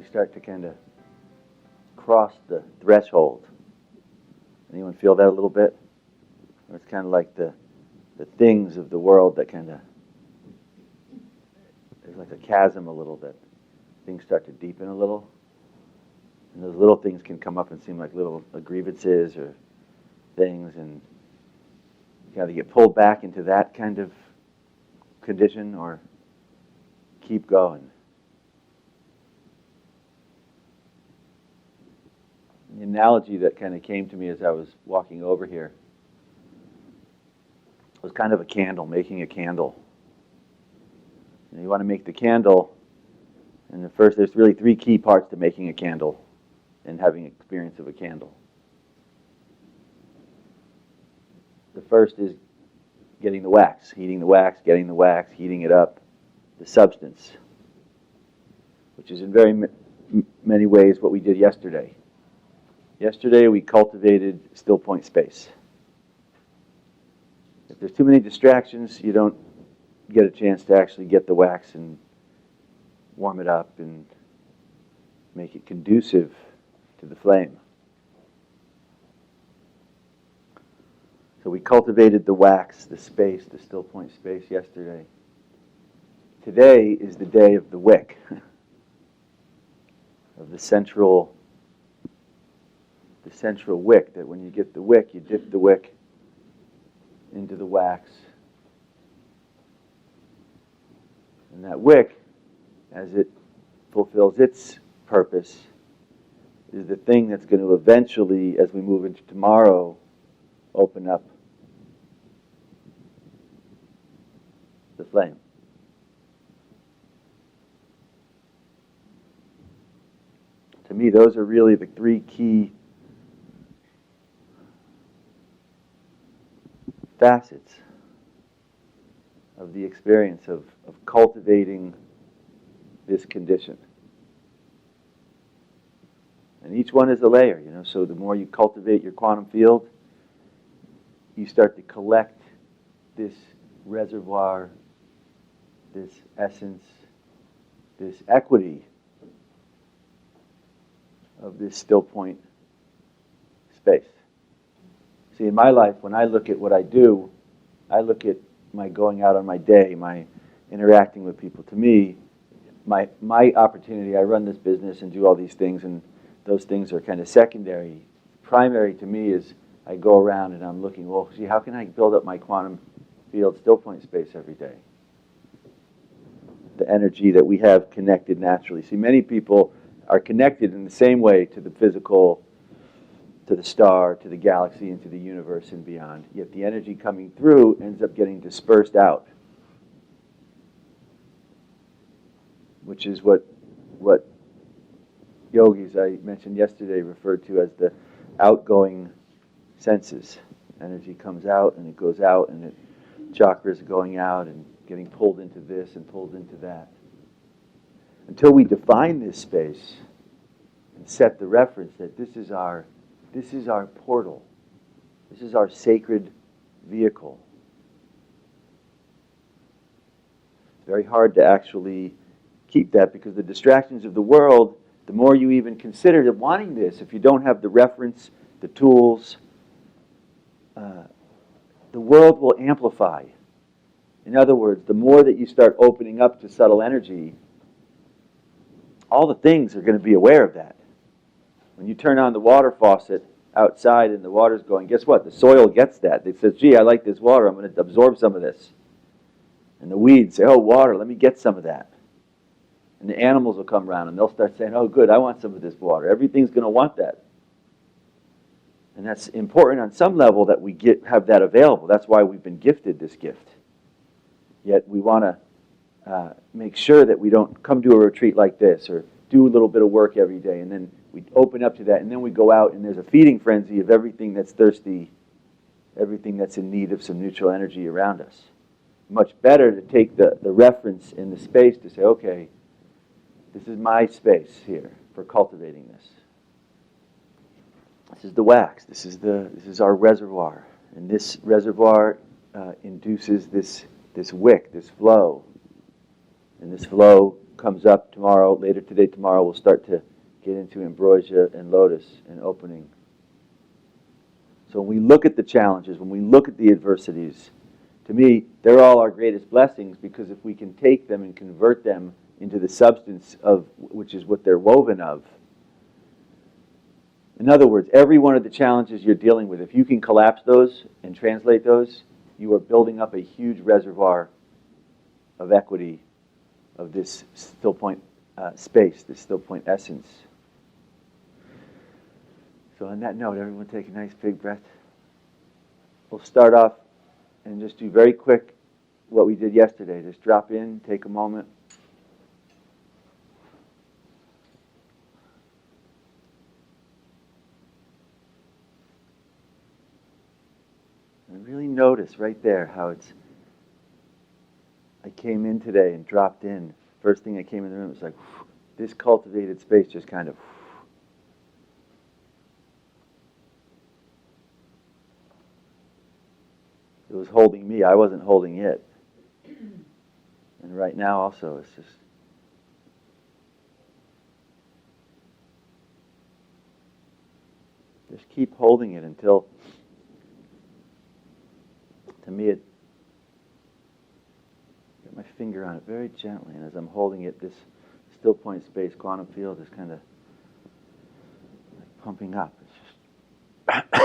start to kind of cross the threshold. Anyone feel that a little bit? Or it's kind of like the things of the world that kind of, there's like a chasm a little bit. Things start to deepen a little. And those little things can come up and seem like little grievances or things, and you got to get pulled back into that kind of condition or keep going. The analogy that kind of came to me as I was walking over here was kind of a candle, making a candle. You want to make the candle, and there's really three key parts to making a candle and having experience of a candle. The first is getting the wax, heating the wax, getting the wax, heating it up, the substance, which is in very many ways what we did yesterday. Yesterday we cultivated Stillpoint space. If there's too many distractions, you don't get a chance to actually get the wax and warm it up and make it conducive to the flame. So we cultivated the wax, the space, the Stillpoint space yesterday. Today is the day of the wick, of the central wick, that when you get the wick, you dip the wick into the wax. And that wick, as it fulfills its purpose, is the thing that's going to eventually, as we move into tomorrow, open up the flame. To me, those are really the three key facets of the experience of cultivating this condition. And each one is a layer, so the more you cultivate your quantum field, you start to collect this reservoir, this essence, this equity of this Stillpoint space. See, in my life, when I look at what I do, I look at my going out on my day, my interacting with people. To me, my opportunity, I run this business and do all these things, and those things are kind of secondary. Primary to me is I go around and I'm looking, well, see, how can I build up my quantum field Stillpoint space every day? The energy that we have connected naturally. See, many people are connected in the same way to the physical, to the star, to the galaxy, and to the universe and beyond. Yet the energy coming through ends up getting dispersed out, which is what yogis I mentioned yesterday referred to as the outgoing senses. Energy comes out and it goes out, and chakras going out and getting pulled into this and pulled into that. Until we define this space and set the reference that this is our portal, this is our sacred vehicle. It's very hard to actually keep that, because the distractions of the world, the more you even consider wanting this, if you don't have the reference, the tools, the world will amplify. In other words, the more that you start opening up to subtle energy, all the things are going to be aware of that. When you turn on the water faucet outside and the water's going, guess what? The soil gets that. It says, gee, I like this water. I'm going to absorb some of this. And the weeds say, oh, water, let me get some of that. And the animals will come around and they'll start saying, oh, good, I want some of this water. Everything's going to want that. And that's important on some level that we have that available. That's why we've been gifted this gift. Yet we want to make sure that we don't come to a retreat like this or do a little bit of work every day, and then we open up to that, and then we go out and there's a feeding frenzy of everything that's thirsty, everything that's in need of some neutral energy around us. Much better to take the reference in the space to say, okay, this is my space here for cultivating this. This is the wax. This is our reservoir, and this reservoir induces this wick, this flow, and this flow comes up tomorrow, later today, tomorrow, we'll start to get into ambrosia and lotus and opening. So when we look at the challenges, when we look at the adversities, to me, they're all our greatest blessings, because if we can take them and convert them into the substance of which is what they're woven of. In other words, every one of the challenges you're dealing with, if you can collapse those and translate those, you are building up a huge reservoir of equity of this Stillpoint space, this Stillpoint essence. So on that note, everyone take a nice big breath. We'll start off and just do very quick what we did yesterday. Just drop in, take a moment. And really notice right there how I came in today and dropped in. First thing I came in the room, it was like, whew, this cultivated space just kind of, it was holding me. I wasn't holding it. And right now also, it's just keep holding it until, to me, it, get my finger on it very gently, and as I'm holding it, this still point space quantum field is kind of like pumping up. It's just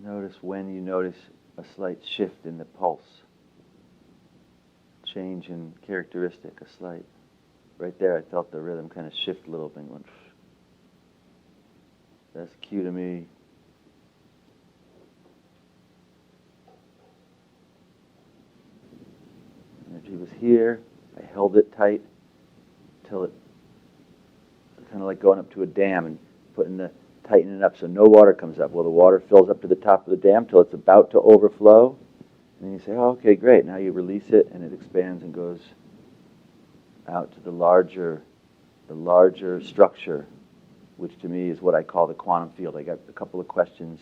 notice when you notice a slight shift in the pulse, change in characteristic, a slight. Right there, I felt the rhythm kind of shift a little bit. Went, that's cue to me. Energy was here. I held it tight until it kind of like going up to a dam and tightening it up so no water comes up. Well, the water fills up to the top of the dam till it's about to overflow. And then you say, oh, okay, great. Now you release it and it expands and goes out to the larger structure, which to me is what I call the quantum field. I got a couple of questions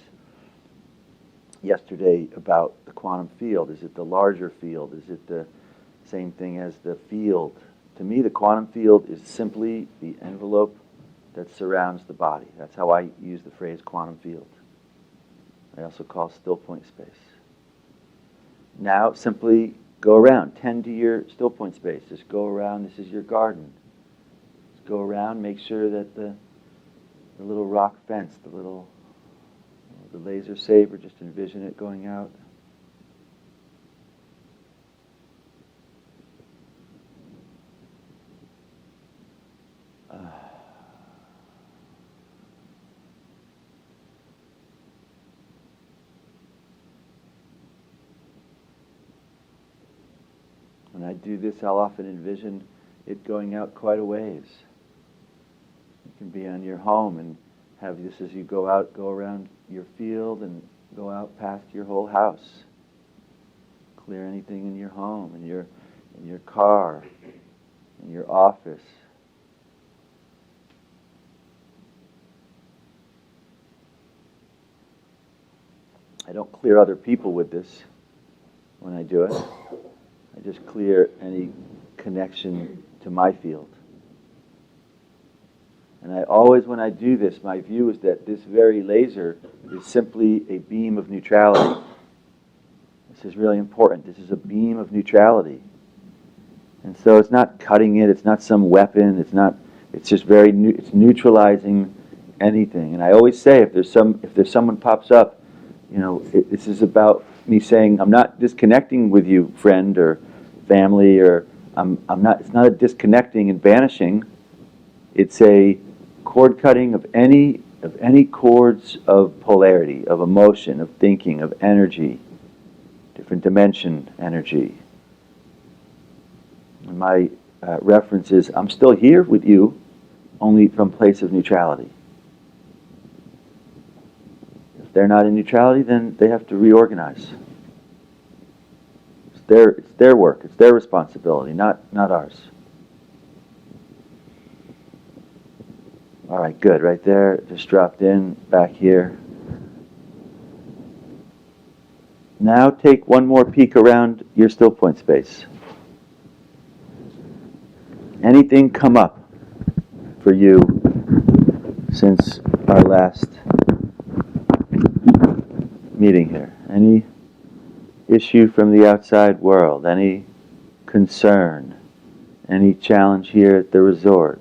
yesterday about the quantum field. Is it the larger field? Is it the same thing as the field? To me, the quantum field is simply the envelope that surrounds the body. That's how I use the phrase quantum field. I also call still point space. Now, simply go around. Tend to your still point space. Just go around. This is your garden. Just go around. Make sure that the little rock fence, the laser saber, just envision it going out. When I do this, I'll often envision it going out quite a ways. You can be on your home and have this as you go out, go around your field and go out past your whole house. Clear anything in your home, in your car, in your office. I don't clear other people with this when I do it. I just clear any connection to my field. And I always, when I do this, my view is that this very laser is simply a beam of neutrality. This is really important. This is a beam of neutrality. And so it's not cutting it, it's not some weapon, it's just it's neutralizing anything. And I always say, if there's someone pops up, this is about me saying, I'm not disconnecting with you, friend or family, or it's not a disconnecting and vanishing. It's a cord cutting of any cords of polarity, of emotion, of thinking, of energy, different dimension energy. And my reference is, I'm still here with you, only from a place of neutrality. If they're not in neutrality, then they have to reorganize. It's their work, it's their responsibility, not ours. All right, good, right there, just dropped in, back here. Now take one more peek around your still point space. Anything come up for you since our last meeting here? Any issue from the outside world? Any concern? Any challenge here at the resort?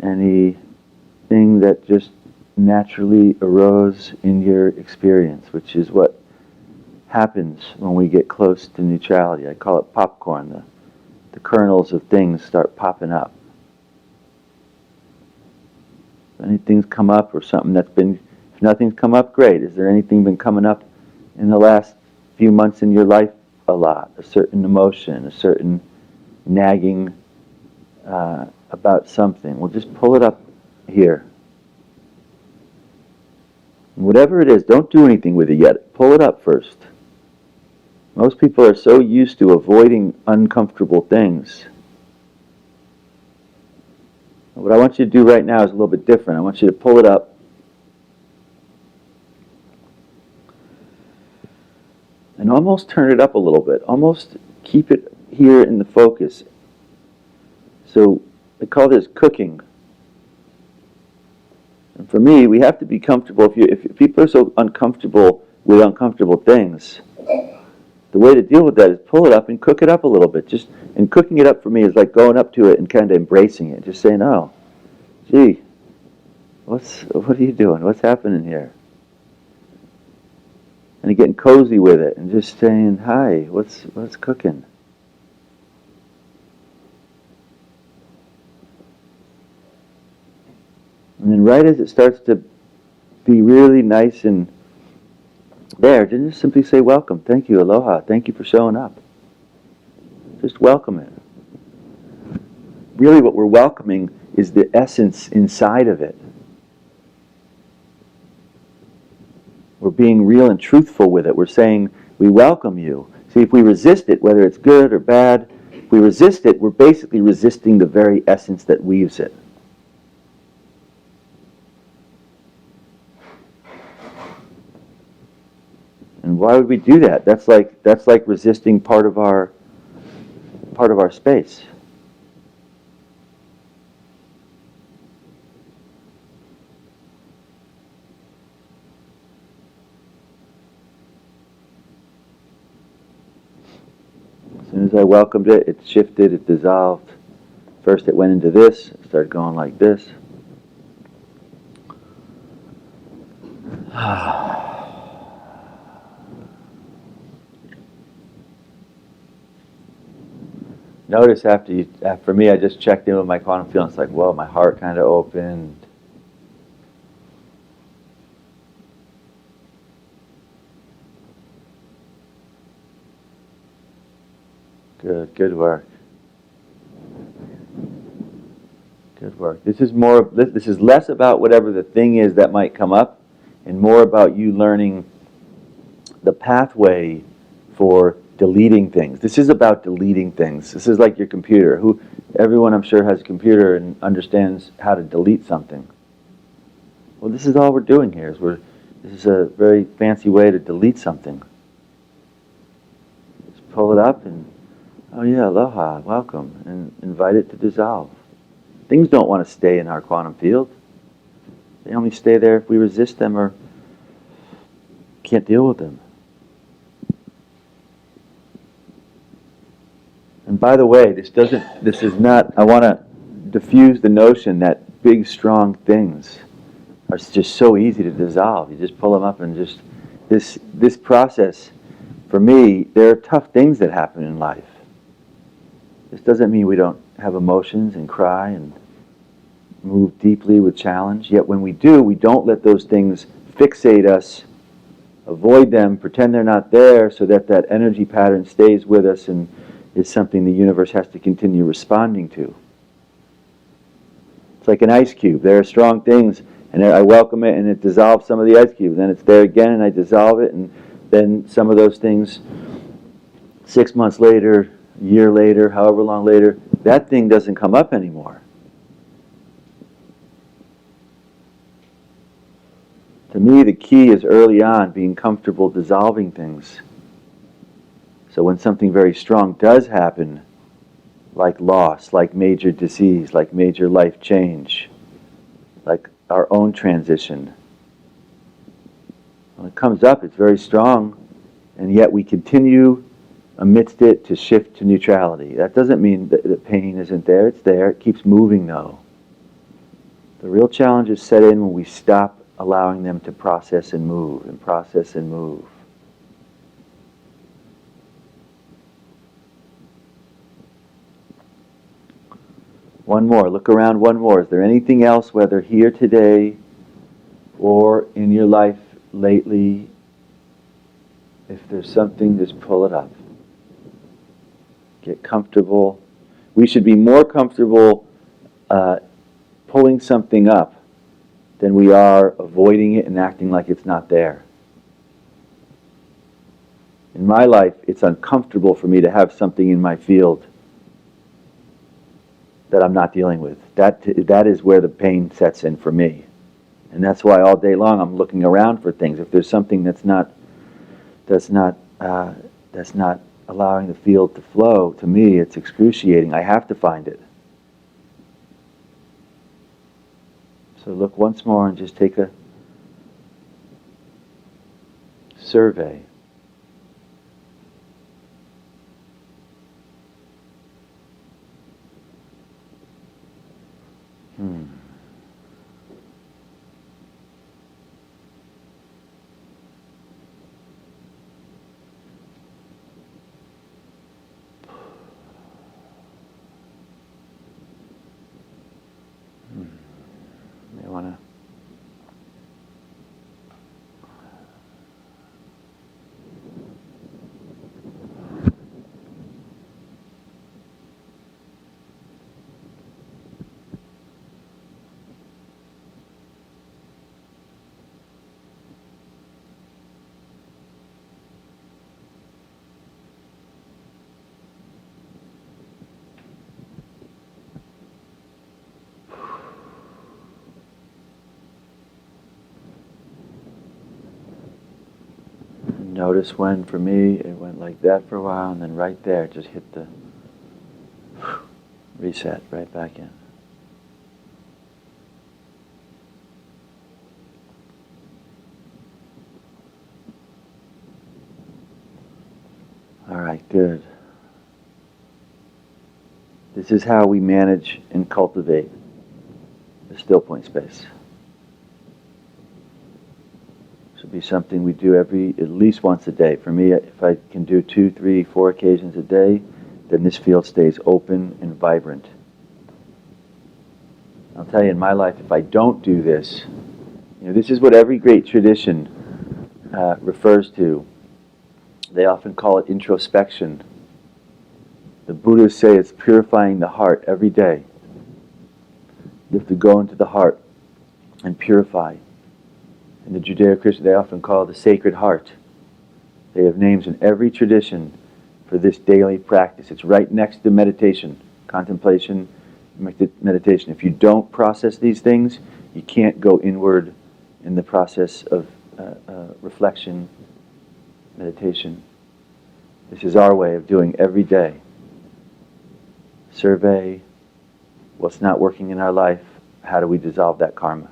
Anything that just naturally arose in your experience, which is what happens when we get close to neutrality. I call it popcorn. The kernels of things start popping up. If anything's come up or something that's been, if nothing's come up, great. Is there anything been coming up in the last few months in your life a lot? A certain emotion, a certain nagging about something. Well, just pull it up here. Whatever it is, don't do anything with it yet. Pull it up first. Most people are so used to avoiding uncomfortable things. What I want you to do right now is a little bit different. I want you to pull it up and almost turn it up a little bit. Almost keep it here in the focus. So I call this cooking. And for me, we have to be comfortable. If people are so uncomfortable with uncomfortable things, the way to deal with that is pull it up and cook it up a little bit. And cooking it up for me is like going up to it and kind of embracing it. Just saying, oh, gee, what are you doing? What's happening here? And getting cozy with it and just saying, hi, what's cooking? And then right as it starts to be really nice and there, just simply say welcome, thank you, aloha, thank you for showing up. Just welcome it. Really what we're welcoming is the essence inside of it. We're being real and truthful with it. We're saying, we welcome you. See, if we resist it, whether it's good or bad, if we resist it, we're basically resisting the very essence that weaves it. And why would we do that? That's like resisting part of our space. As soon as I welcomed it, it shifted, it dissolved. First it went into this, it started going like this. Notice for me, I just checked in with my quantum field. It's like, whoa, my heart kind of opened. Good work. Good work. This is less about whatever the thing is that might come up, and more about you learning the pathway for deleting things. This is about deleting things. This is like your computer. Everyone I'm sure has a computer and understands how to delete something. Well, this is all we're doing here. This is a very fancy way to delete something. Just pull it up and, oh yeah, aloha, welcome, and invite it to dissolve. Things don't want to stay in our quantum field. They only stay there if we resist them or can't deal with them. And by the way, I want to diffuse the notion that big, strong things are just so easy to dissolve. You just pull them up and just, this process, for me, there are tough things that happen in life. This doesn't mean we don't have emotions and cry and move deeply with challenge. Yet when we do, we don't let those things fixate us, avoid them, pretend they're not there, so that energy pattern stays with us and is something the universe has to continue responding to. It's like an ice cube. There are strong things, and I welcome it, and it dissolves some of the ice cube. Then it's there again, and I dissolve it, and then some of those things, 6 months later, a year later, however long later, that thing doesn't come up anymore. To me, the key is early on being comfortable dissolving things. So when something very strong does happen, like loss, like major disease, like major life change, like our own transition, when it comes up, it's very strong, and yet we continue amidst it to shift to neutrality. That doesn't mean that the pain isn't there. It's there. It keeps moving, though. The real challenges set in when we stop allowing them to process and move, and process and move. One more. Look around, one more. Is there anything else, whether here today or in your life lately? If there's something, just pull it up. Get comfortable. We should be more comfortable pulling something up than we are avoiding it and acting like it's not there. In my life, it's uncomfortable for me to have something in my field that I'm not dealing with. That is where the pain sets in for me. And that's why all day long I'm looking around for things. If there's something that's not allowing the field to flow, to me it's excruciating. I have to find it. So look once more and just take a survey. May want to notice when, for me, it went like that for a while, and then right there, just hit the reset right back in. All right, good. This is how we manage and cultivate the Stillpoint space. Should be something we do at least once a day. For me, if I can do 2, 3, 4 occasions a day, then this field stays open and vibrant. I'll tell you, in my life, if I don't do this, this is what every great tradition refers to. They often call it introspection. The Buddhists say it's purifying the heart every day. You have to go into the heart and purify. In the Judeo-Christian, they often call it the sacred heart. They have names in every tradition for this daily practice. It's right next to meditation, contemplation, meditation. If you don't process these things, you can't go inward in the process of reflection, meditation. This is our way of doing every day. Survey what's not working in our life. How do we dissolve that karma?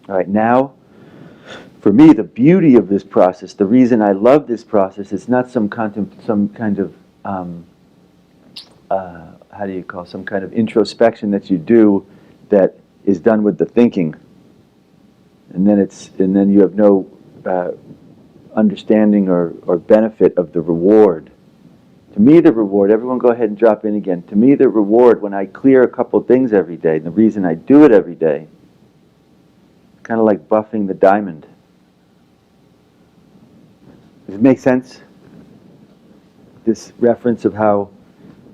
All right, now, for me, the beauty of this process, the reason I love this process, it's not some kind of some kind of introspection that you do that is done with the thinking, and then you have no understanding or benefit of the reward. To me, the reward, everyone go ahead and drop in again. To me, the reward, when I clear a couple things every day, the reason I do it every day, kind of like buffing the diamond. Does it make sense? This reference of how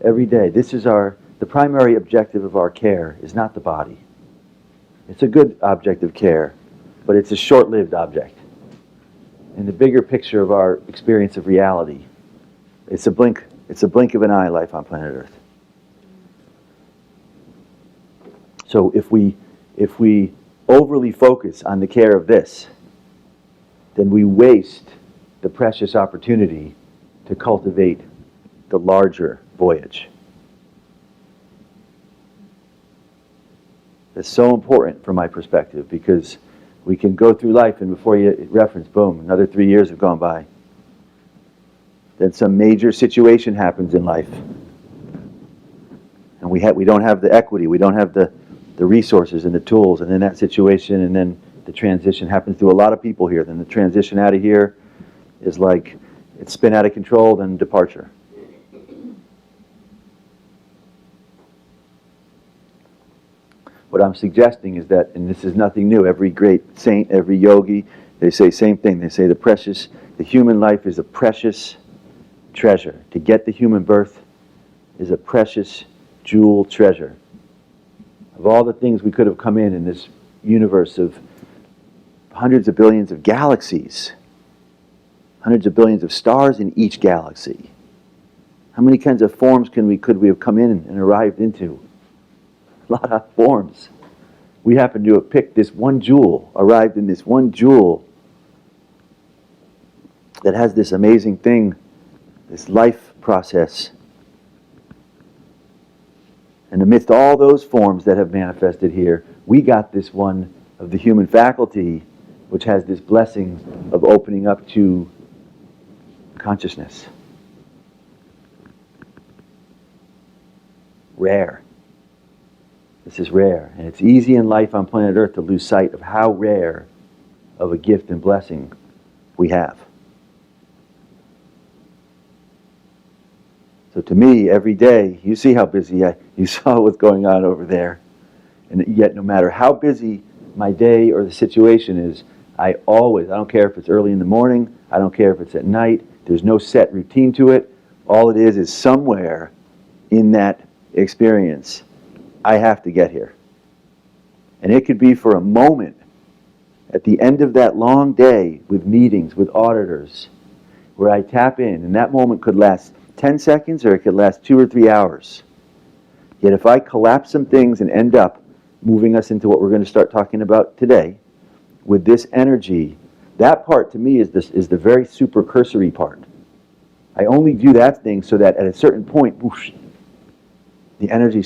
every day, the primary objective of our care is not the body. It's a good object of care, but it's a short-lived object. In the bigger picture of our experience of reality, it's a blink of an eye, life on planet Earth. So if we overly focus on the care of this, then we waste the precious opportunity to cultivate the larger voyage. It's so important from my perspective, because we can go through life and before you reference, boom, another 3 years have gone by. Then some major situation happens in life. And we don't have the equity, we don't have the resources and the tools, and then that situation, and then the transition happens to a lot of people here. Then the transition out of here is like, it's spin out of control, then departure. What I'm suggesting is that, and this is nothing new, every great saint, every yogi, they say same thing. They say the human life is a precious treasure. To get the human birth is a precious jewel treasure. Of all the things we could have come in this universe of hundreds of billions of galaxies, hundreds of billions of stars in each galaxy, how many kinds of forms could we have come in and arrived into? A lot of forms. We happen to have picked this one jewel, arrived in this one jewel that has this amazing thing, this life process. And amidst all those forms that have manifested here, we got this one of the human faculty, which has this blessing of opening up to consciousness. Rare. This is rare. And it's easy in life on planet Earth to lose sight of how rare of a gift and blessing we have. So to me, every day, you see how busy you saw what's going on over there. And yet, no matter how busy my day or the situation is, I don't care if it's early in the morning, I don't care if it's at night, there's no set routine to it. All it is somewhere in that experience, I have to get here. And it could be for a moment at the end of that long day with meetings, with auditors, where I tap in, and that moment could last 10 seconds or it could last 2 or 3 hours. Yet if I collapse some things and end up moving us into what we're going to start talking about today, with this energy, that part to me is the very super cursory part. I only do that thing so that at a certain point, whoosh, the energy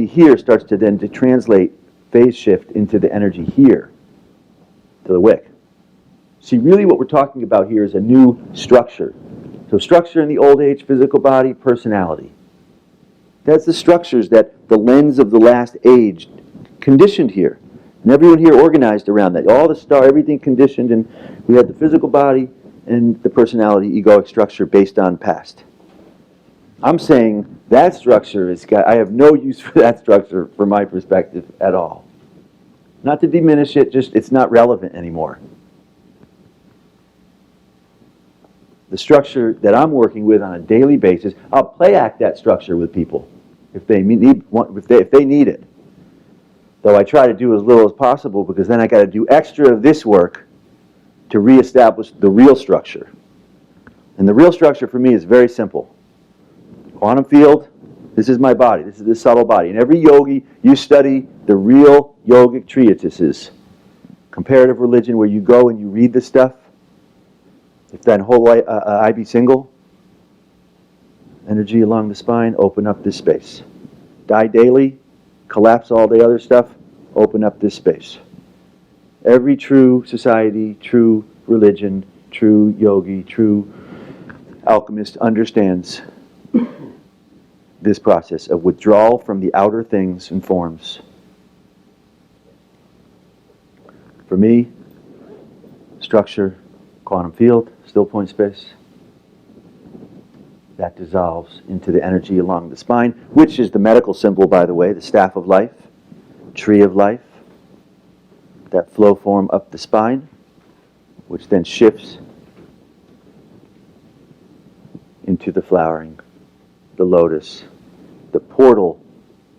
here starts to then translate, phase shift into the energy here, to the wick. See, really what we're talking about here is a new structure. So structure in the old age, physical body, personality. That's the structures that the lens of the last age conditioned here. And everyone here organized around that. All the star, everything conditioned, and we had the physical body and the personality, egoic structure based on past. I'm saying that structure I have no use for that structure from my perspective at all. Not to diminish it, just it's not relevant anymore. The structure that I'm working with on a daily basis, I'll play act that structure with people if they need it. Though I try to do as little as possible, because then I got to do extra of this work to reestablish the real structure. And the real structure for me is very simple. Quantum field, this is my body, this is the subtle body. And every yogi, you study the real yogic treatises, comparative religion, where you go and you read this stuff. If that whole IB single, energy along the spine, open up this space. Die daily, collapse all the other stuff, open up this space. Every true society, true religion, true yogi, true alchemist understands this process of withdrawal from the outer things and forms. For me, structure, quantum field, stillpoint space, that dissolves into the energy along the spine, which is the medical symbol, by the way, the staff of life, tree of life, that flow form up the spine, which then shifts into the flowering, the lotus, the portal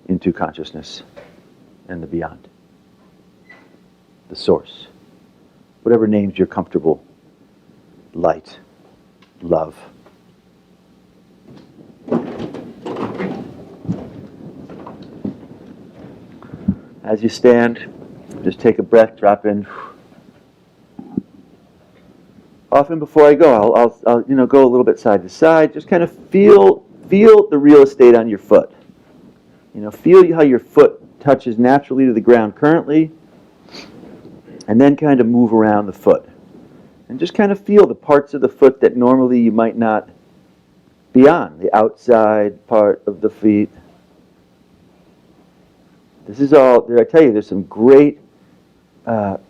into consciousness and the beyond, the source, whatever names you're comfortable. Light, love. As you stand, Just take a breath, drop in. Often before I go, I'll go a little bit side to side. Just kind of feel the real estate on your foot. Feel how your foot touches naturally to the ground currently, and then kind of move around the foot. And just kind of feel the parts of the foot that normally you might not be on, the outside part of the feet. This is all, I tell you, there's some great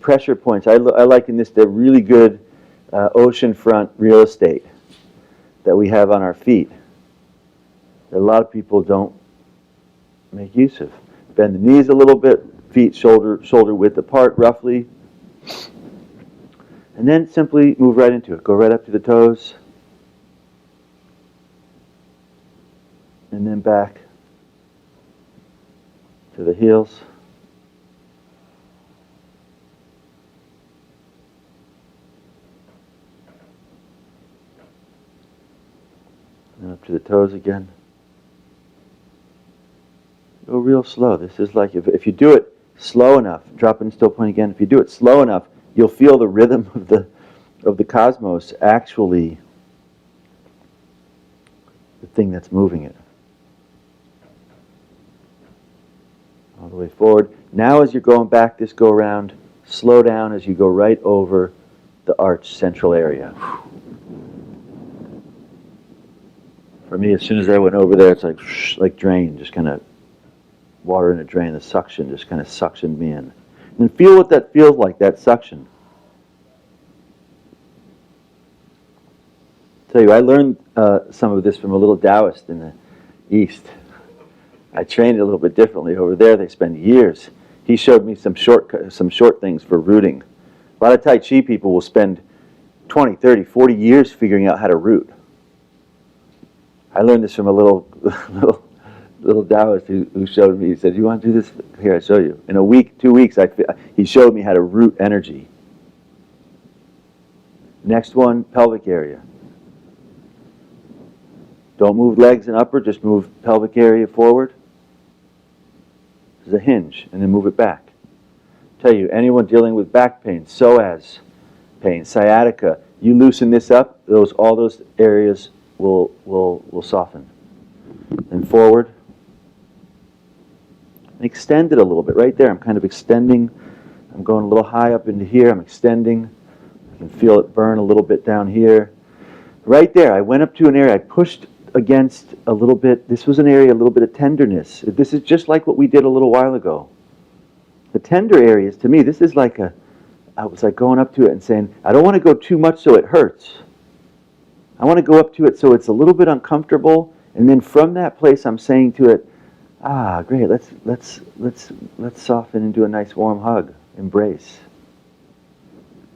pressure points. I liken this to really good oceanfront real estate that we have on our feet that a lot of people don't make use of. Bend the knees a little bit, feet shoulder width apart roughly, and then simply move right into it. Go right up to the toes, and then back to the heels. And up to the toes again. Go real slow. This is like, if you do it slow enough, drop in still point again, if you do it slow enough, you'll feel the rhythm of the cosmos actually the thing that's moving it. All the way forward. Now as you're going back this go around, slow down as you go right over the arch central area. For me, as soon as I went over there, it's like drain, just kind of water in a drain. The suction just kind of suctioned me in. And feel what that feels like, that suction. I'll tell you, I learned some of this from a little Taoist in the East. I trained a little bit differently. Over there, they spend years. He showed me some short things for rooting. A lot of Tai Chi people will spend 20, 30, 40 years figuring out how to root. I learned this from a little Taoist who showed me. He said, "You want to do this? Here, I show you." In a week, 2 weeks, he showed me how to root energy. Next one, pelvic area. Don't move legs and upper, just move pelvic area forward. There's a hinge, and then move it back. Tell you, anyone dealing with back pain, psoas pain, sciatica, you loosen this up, all those areas will soften. And forward. And extend it a little bit. Right there, I'm kind of extending. I'm going a little high up into here. I'm extending. I can feel it burn a little bit down here. Right there, I went up to an area. I pushed against a little bit. This was an area, a little bit of tenderness. This is just like what we did a little while ago. The tender areas, to me, this is like I was like going up to it and saying, I don't want to go too much so it hurts. I want to go up to it so it's a little bit uncomfortable, and then from that place I'm saying to it, great, let's soften and do a nice warm hug, embrace.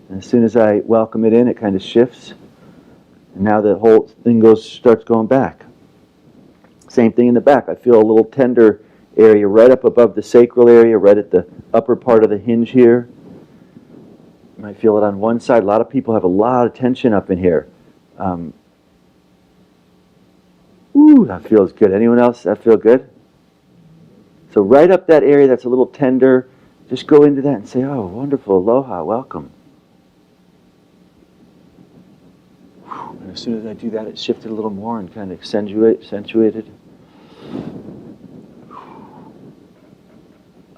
And as soon as I welcome it in, it kind of shifts. And now the whole thing starts going back. Same thing in the back. I feel a little tender area right up above the sacral area, right at the upper part of the hinge here. You might feel it on one side. A lot of people have a lot of tension up in here. That feels good. Anyone else that feel good? So right up that area that's a little tender, just go into that and say, oh, wonderful, aloha, welcome. And as soon as I do that, it shifted a little more and kind of accentuated.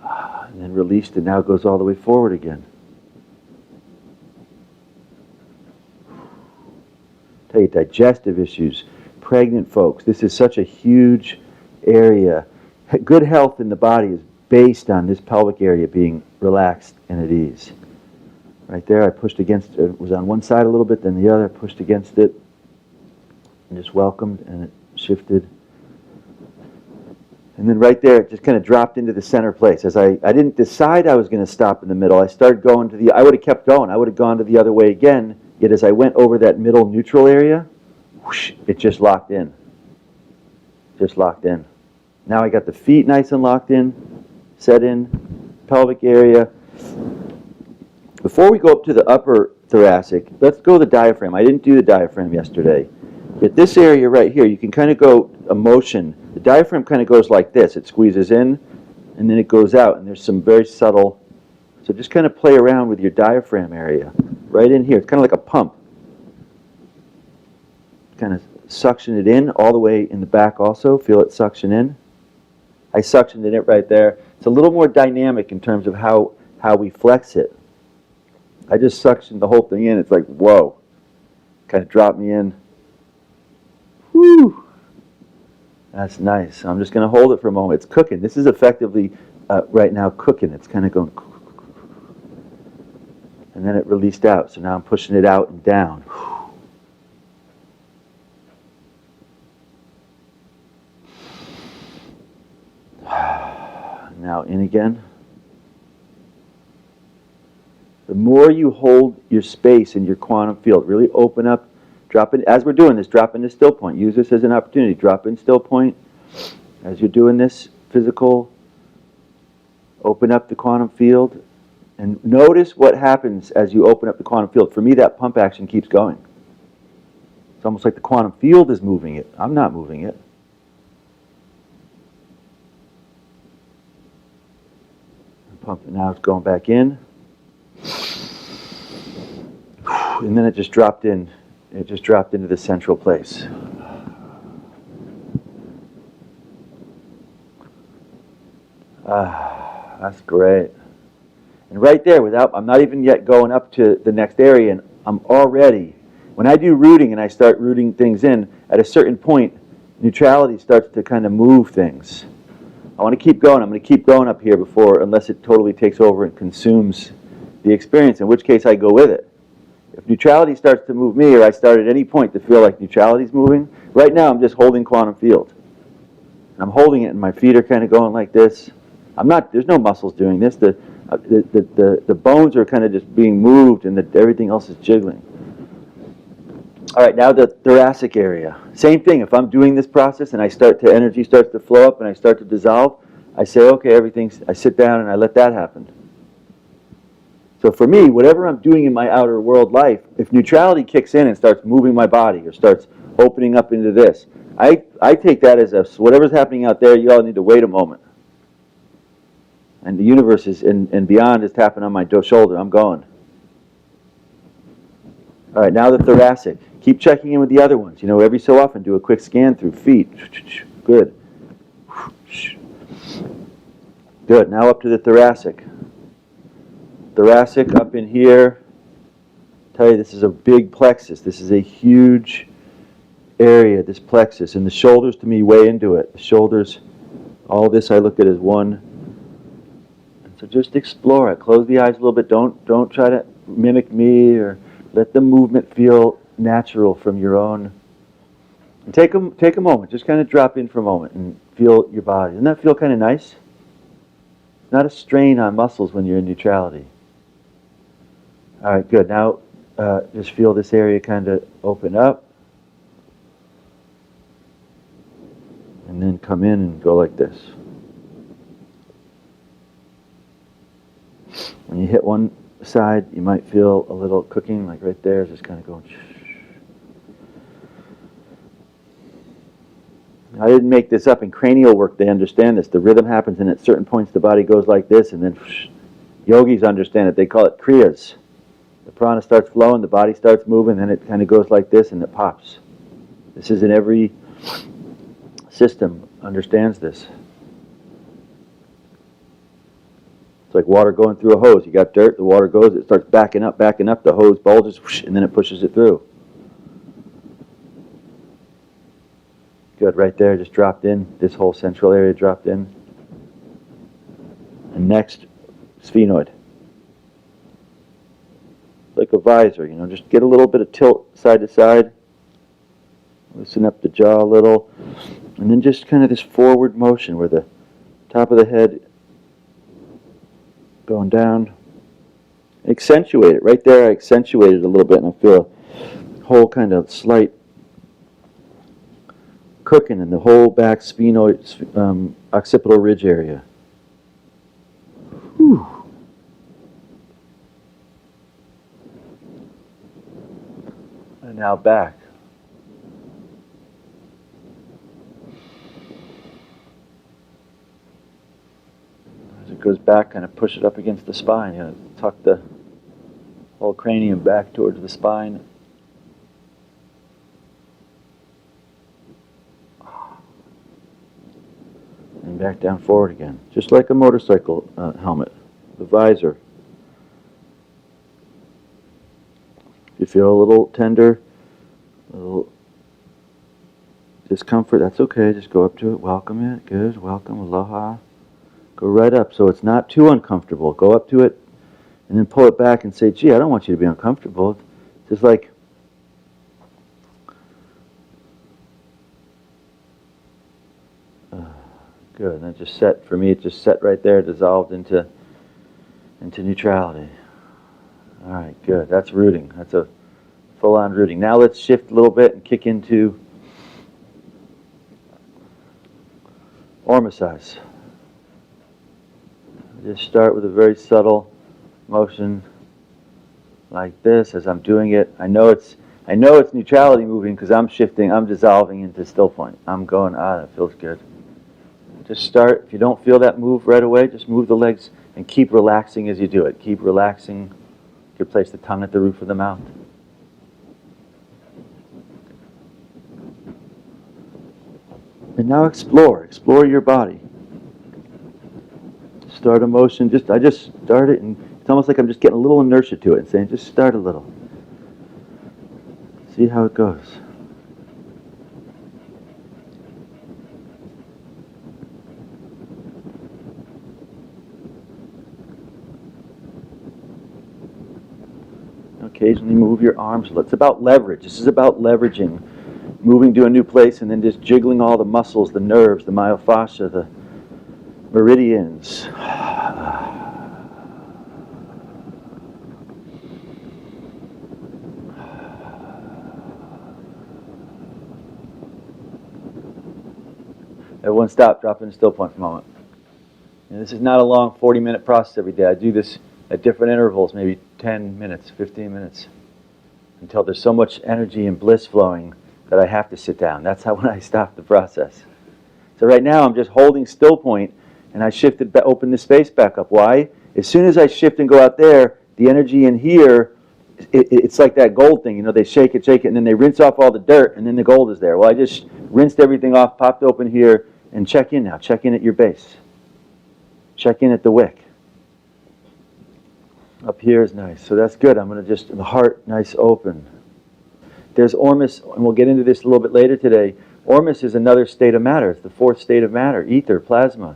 And then released, and now goes all the way forward again. Tell you, digestive issues, pregnant folks, this is such a huge area. Good health in the body is based on this pelvic area being relaxed and at ease. Right there, I pushed against it. It was on one side a little bit, then the other, pushed against it, and just welcomed, and it shifted. And then right there, it just kind of dropped into the center place. As I didn't decide I was going to stop in the middle. I started going to I would have kept going. I would have gone to the other way again. Yet as I went over that middle neutral area, whoosh, it just locked in. Just locked in. Now I got the feet nice and locked in, set in, pelvic area. Before we go up to the upper thoracic, let's go to the diaphragm. I didn't do the diaphragm yesterday. But this area right here, you can kind of go a motion. The diaphragm kind of goes like this. It squeezes in, and then it goes out. And there's some very subtle So just kind of play around with your diaphragm area, right in here. It's kind of like a pump. Kind of suction it in all the way in the back also. Feel it suction in. I suctioned in it right there. It's a little more dynamic in terms of how we flex it. I just suctioned the whole thing in. It's like, whoa. Kind of dropped me in. Whew. That's nice. So I'm just going to hold it for a moment. It's cooking. This is effectively right now cooking. It's kind of going. And then it released out. So now I'm pushing it out and down. Now in again. The more you hold your space in your quantum field, really open up, drop in, as we're doing this, drop into still point. Use this as an opportunity. Drop in still point. As you're doing this physical, open up the quantum field. And notice what happens as you open up the quantum field. For me, that pump action keeps going. It's almost like the quantum field is moving it. I'm not moving it. Pump it. Now it's going back in. And then it just dropped in. It just dropped into the central place. That's great. And right there, I'm not even yet going up to the next area, and I'm already, when I do rooting and I start rooting things in, at a certain point, neutrality starts to kind of move things. I want to keep going. I'm going to keep going up here unless it totally takes over and consumes the experience, in which case I go with it. If neutrality starts to move me, or I start at any point to feel like neutrality is moving, right now I'm just holding quantum field. I'm holding it, and my feet are kind of going like this. There's no muscles doing this. The bones are kind of just being moved, and everything else is jiggling. All right, now the thoracic area. Same thing. If I'm doing this process and energy starts to flow up and I start to dissolve, I say, okay, I sit down and I let that happen. So for me, whatever I'm doing in my outer world life, if neutrality kicks in and starts moving my body or starts opening up into this, I take that as whatever's happening out there, you all need to wait a moment. And the universe and beyond is tapping on my shoulder. I'm going. All right, now the thoracic. Keep checking in with the other ones. Every so often, do a quick scan through feet. Good. Good. Now up to the thoracic. Thoracic up in here. Tell you, this is a big plexus. This is a huge area, this plexus. And the shoulders, to me, way into it. The shoulders, all this I look at as one. And so just explore it. Close the eyes a little bit. Don't try to mimic me, or let the movement feel natural from your own. And take a moment. Just kind of drop in for a moment and feel your body. Doesn't that feel kind of nice? Not a strain on muscles when you're in neutrality. All right, good. Now just feel this area kind of open up. And then come in and go like this. When you hit one side, you might feel a little cooking, like right there, just kind of going. I didn't make this up. In cranial work, they understand this. The rhythm happens, and at certain points, the body goes like this, and then yogis understand it. They call it kriyas. The prana starts flowing, the body starts moving, then it kind of goes like this, and it pops. This is in every system, understands this. It's like water going through a hose. You got dirt, the water goes, it starts backing up, the hose bulges, and then it pushes it through. Good, right there, just dropped in. This whole central area dropped in. And next, sphenoid. Like a visor, just get a little bit of tilt side to side. Loosen up the jaw a little. And then just kind of this forward motion where the top of the head going down. Accentuate it. Right there, I accentuated a little bit, and I feel a whole kind of slight cooking in the whole back sphenoid, occipital ridge area. Whew. And now back. There's a it goes back, kind of push it up against the spine. You know, tuck the whole cranium back towards the spine. And back down forward again. Just like a motorcycle helmet, the visor. If you feel a little tender, a little discomfort, that's okay. Just go up to it, welcome it. Good, welcome, aloha. Go right up so it's not too uncomfortable. Go up to it and then pull it back and say, gee, I don't want you to be uncomfortable. Just like, good. And then just set, for me, it just set right there, dissolved into neutrality. All right, good. That's rooting. That's a full-on rooting. Now let's shift a little bit and kick into Ormus eyes. Just start with a very subtle motion like this. As I'm doing it, I know it's neutrality moving because I'm shifting, I'm dissolving into Stillpoint. I'm going, that feels good. Just start. If you don't feel that move right away, just move the legs and keep relaxing as you do it. Keep relaxing. You could place the tongue at the roof of the mouth. And now explore your body. Start a motion. I just start it, and it's almost like I'm just getting a little inertia to it and saying, just start a little. See how it goes. Occasionally move your arms. It's about leverage. This is about leveraging. Moving to a new place and then just jiggling all the muscles, the nerves, the myofascia, the meridians. Everyone stop, drop into still point for a moment. And this is not a long 40-minute process every day. I do this at different intervals, maybe 10 minutes, 15 minutes, until there's so much energy and bliss flowing that I have to sit down. That's how when I stop the process. So right now I'm just holding still point, and I shifted, open the space back up. Why? As soon as I shift and go out there, the energy in here, it's like that gold thing. You know, they shake it, and then they rinse off all the dirt, and then the gold is there. Well, I just rinsed everything off, popped open here, and check in now. Check in at your base. Check in at the wick. Up here is nice. So that's good. I'm going to just, the heart, nice open. There's Ormus, and we'll get into this a little bit later today. Ormus is another state of matter. It's the fourth state of matter. Ether, plasma,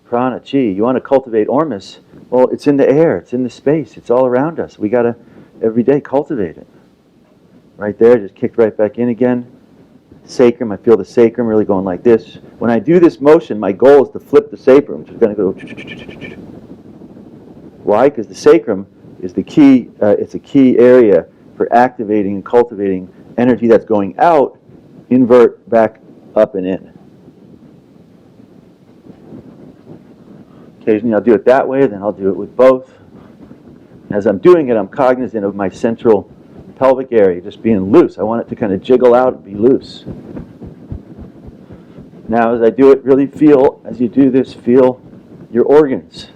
prana, chi. You want to cultivate Ormus? Well, it's in the air. It's in the space. It's all around us. We got to, every day, cultivate it. Right there, just kicked right back in again. Sacrum, I feel the sacrum really going like this. When I do this motion, my goal is to flip the sacrum. It's going to go. Why? Because the sacrum is the key, it's a key area for activating and cultivating energy that's going out, invert back up and in. Occasionally I'll do it that way, then I'll do it with both. As I'm doing it, I'm cognizant of my central pelvic area just being loose. I want it to kind of jiggle out and be loose. Now as I do it, really feel, as you do this, feel your organs.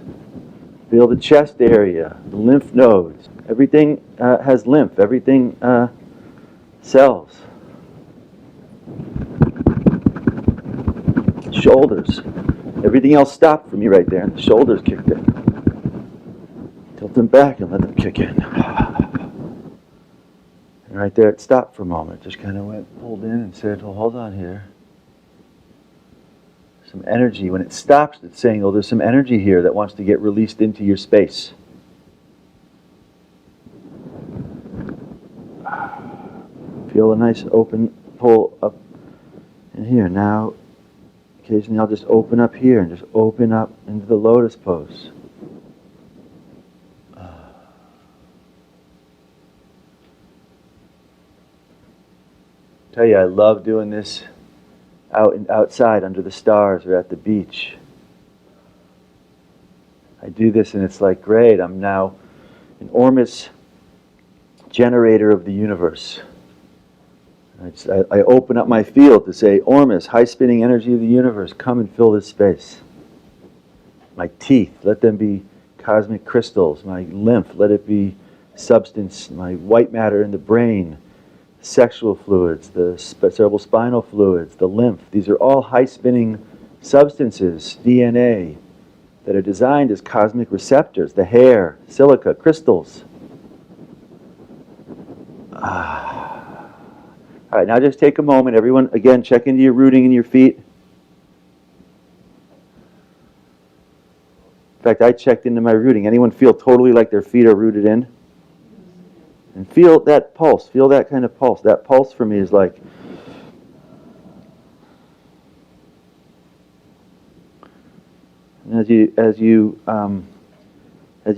Feel the chest area, the lymph nodes. Everything has lymph. Everything cells. Shoulders. Everything else stopped for me right there, and the shoulders kicked in. Tilt them back and let them kick in. And right there, it stopped for a moment. Just kind of went, pulled in and said, well, hold on here. Some energy. When it stops, it's saying, oh, there's some energy here that wants to get released into your space. Feel a nice open pull up in here. Now, occasionally I'll just open up here and just open up into the lotus pose. Tell you, I love doing this outside under the stars or at the beach. I do this and it's like, great, I'm now an Ormus generator of the universe. I open up my field to say, Ormus, high spinning energy of the universe, come and fill this space. My teeth, let them be cosmic crystals. My lymph, let it be substance. My white matter in the brain, sexual fluids, the cerebral spinal fluids, the lymph. These are all high-spinning substances, DNA, that are designed as cosmic receptors. The hair, silica, crystals. All right, now just take a moment. Everyone, again, check into your rooting in your feet. In fact, I checked into my rooting. Anyone feel totally like their feet are rooted in? And feel that pulse. Feel that kind of pulse. That pulse for me is like... And as you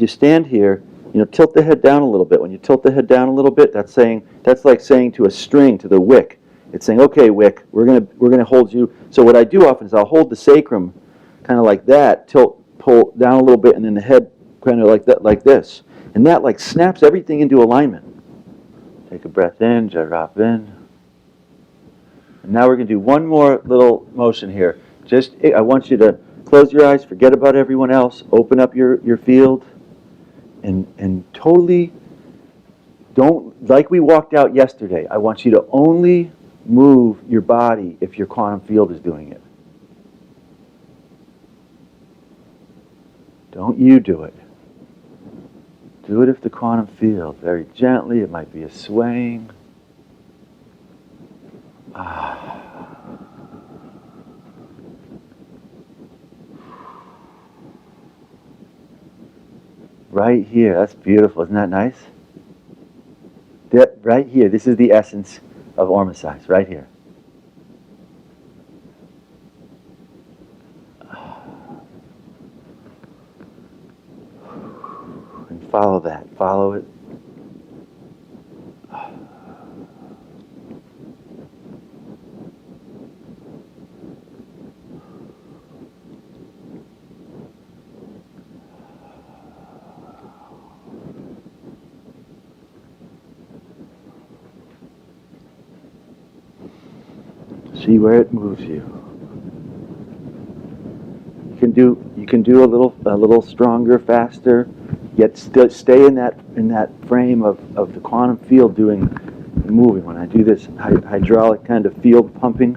stand here, tilt the head down a little bit. When you tilt the head down a little bit, that's like saying to a string, to the wick. It's saying, okay, wick, we're gonna hold you. So what I do often is I'll hold the sacrum kind of like that, pull down a little bit, and then the head kind of like that, like this. And that like snaps everything into alignment. Take a breath in, drop in. And now we're going to do one more little motion here. I want you to close your eyes, forget about everyone else, open up your field, and totally don't, like we walked out yesterday, I want you to only move your body if your quantum field is doing it. Don't you do it. Do it if the quantum field, very gently, it might be a swaying. Right here, that's beautiful, isn't that nice? Right here, this is the essence of Ormus eyes, right here. And follow that, follow it. See where it moves you. You can do a little stronger, faster, yet still stay in that frame of the quantum field doing moving. When I do this hydraulic kind of field pumping,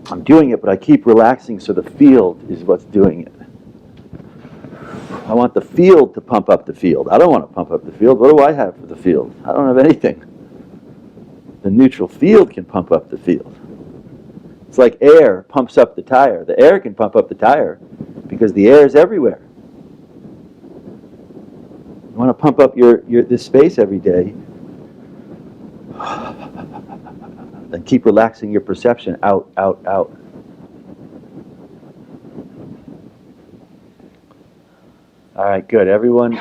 I'm doing it, but I keep relaxing so the field is what's doing it. I want the field to pump up the field. I don't want to pump up the field. What do I have for the field? I don't have anything. The neutral field can pump up the field. It's like air pumps up the tire. The air can pump up the tire because the air is everywhere. You want to pump up this space every day, then keep relaxing your perception out, out, out. All right, good. Everyone,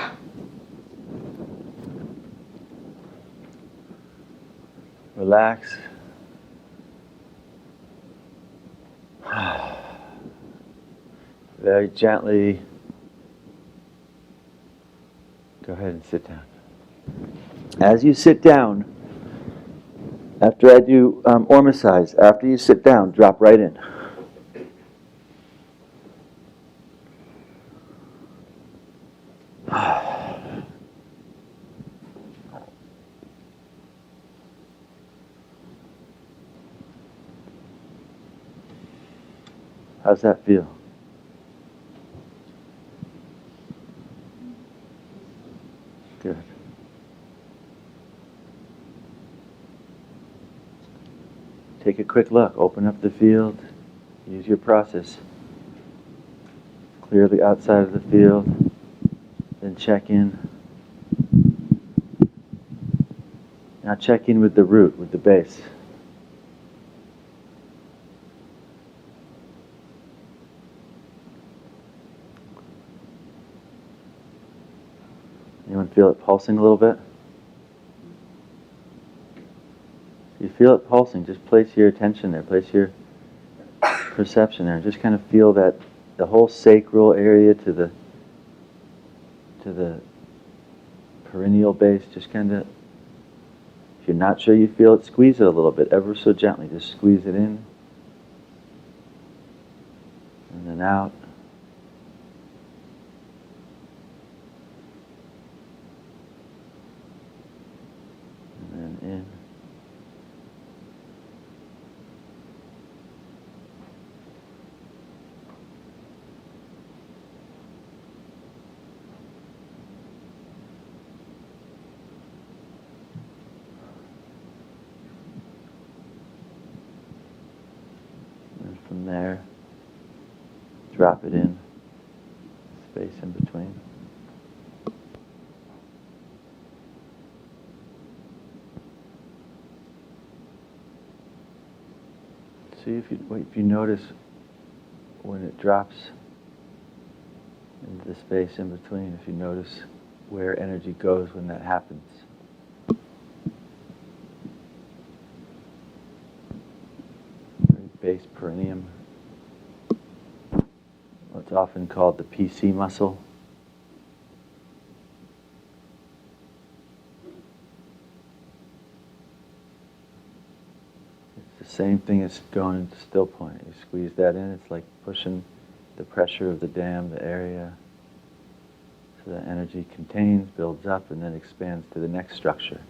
relax. Very gently. Go ahead and sit down. As you sit down, after I do Ormus eyes, after you sit down, drop right in. How's that feel? Good. Take a quick look. Open up the field. Use your process. Clear the outside of the field. Then check in. Now check in with the root, with the base. Anyone feel it pulsing a little bit? You feel it pulsing, just place your attention there, place your perception there, just kind of feel that the whole sacral area to the perineal base, just kind of, if you're not sure you feel it, squeeze it a little bit, ever so gently, just squeeze it in, and then out. From there, drop it in, space in between. See if you notice when it drops into the space in between, if you notice where energy goes when that happens. Base perineum, what's often called the PC muscle. It's the same thing as going into Stillpoint. You squeeze that in, it's like pushing the pressure of the dam, the area, so that energy contains, builds up, and then expands to the next structure.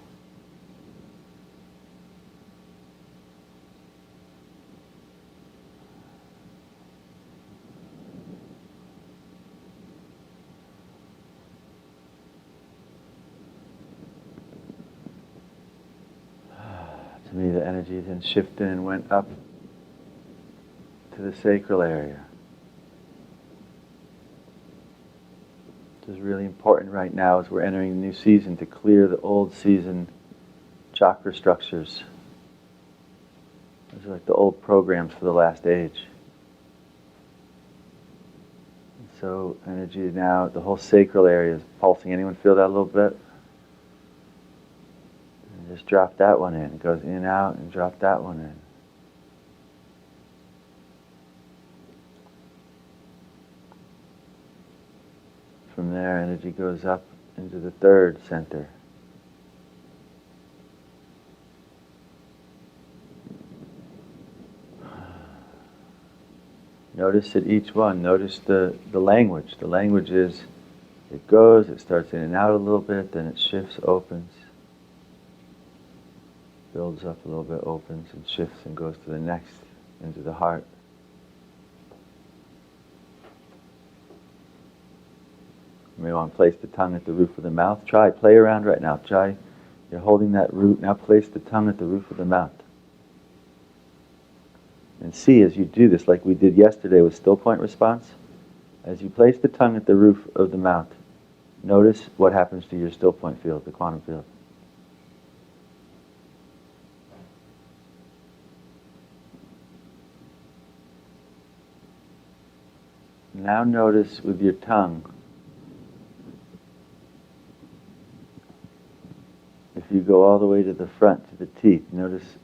To me, the energy then shifted and went up to the sacral area. This is really important right now as we're entering a new season to clear the old season chakra structures. Those are like the old programs for the last age. And so energy now, the whole sacral area is pulsing. Anyone feel that a little bit? And just drop that one in. It goes in and out, and drop that one in. From there, energy goes up into the third center. Notice at each one, notice the language. The language is, it goes, it starts in and out a little bit, then it shifts, opens, builds up a little bit, opens, and shifts and goes to the next, into the heart. You may want to place the tongue at the roof of the mouth. Play around right now. You're holding that root. Now place the tongue at the roof of the mouth. And see as you do this, like we did yesterday with Stillpoint response, as you place the tongue at the roof of the mouth, notice what happens to your Stillpoint field, the quantum field. Now notice with your tongue, if you go all the way to the front, to the teeth, notice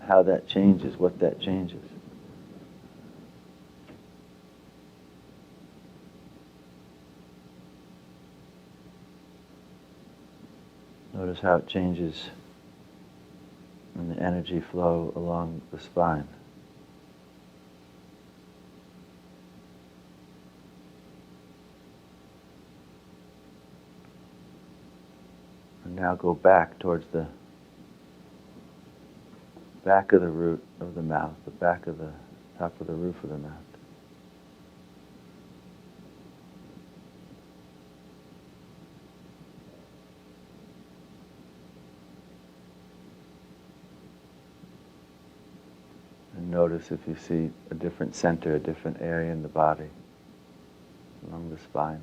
how that changes, what that changes. Notice how it changes in the energy flow along the spine. And now go back towards the back of the root of the mouth, the back of the top of the roof of the mouth. And notice if you see a different center, a different area in the body, along the spine.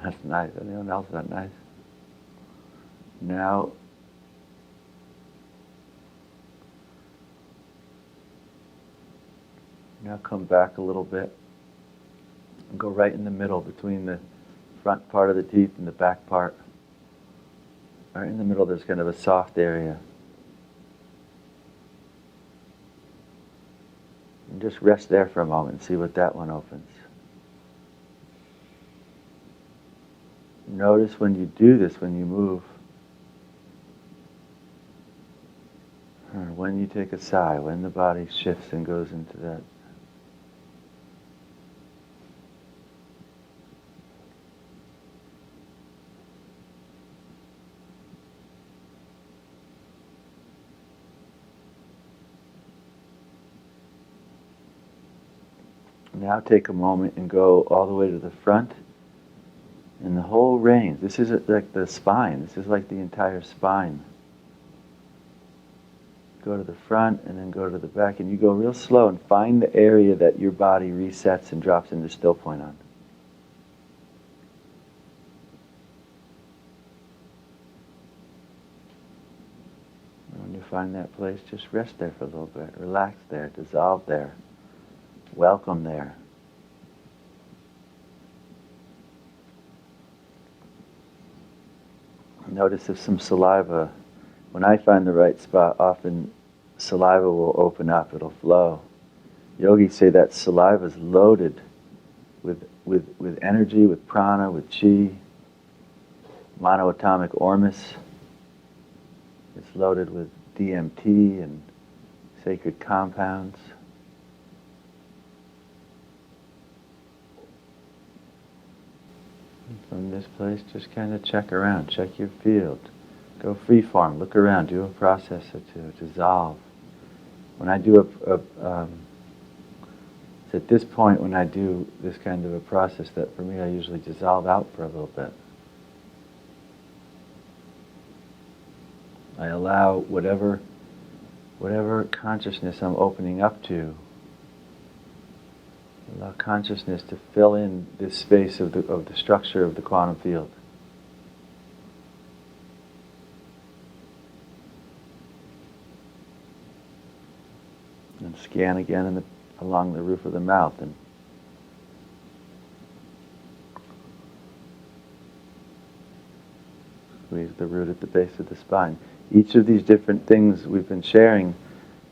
That's nice. Anyone else that nice? Now, come back a little bit and go right in the middle between the front part of the teeth and the back part. Right in the middle there's kind of a soft area. And just rest there for a moment and see what that one opens. Notice when you do this, when you move, or when you take a sigh, when the body shifts and goes into that. Now take a moment and go all the way to the front And the whole range, this is like the spine, this is like the entire spine. Go to the front and then go to the back, and you go real slow and find the area that your body resets and drops into Stillpoint on. When you find that place, just rest there for a little bit. Relax there, dissolve there, welcome there. Notice if some saliva, when I find the right spot, often saliva will open up, it'll flow. Yogis say that saliva is loaded with energy, with prana, with chi, monoatomic Ormus. It's loaded with DMT and sacred compounds. From this place, just kind of check around, check your field. Go freeform, look around, do a process or two, dissolve. When I do it's at this point when I do this kind of a process that for me I usually dissolve out for a little bit. I allow whatever consciousness I'm opening up to, allow consciousness to fill in this space of the structure of the quantum field. And scan again along the roof of the mouth, and squeeze the root at the base of the spine. Each of these different things we've been sharing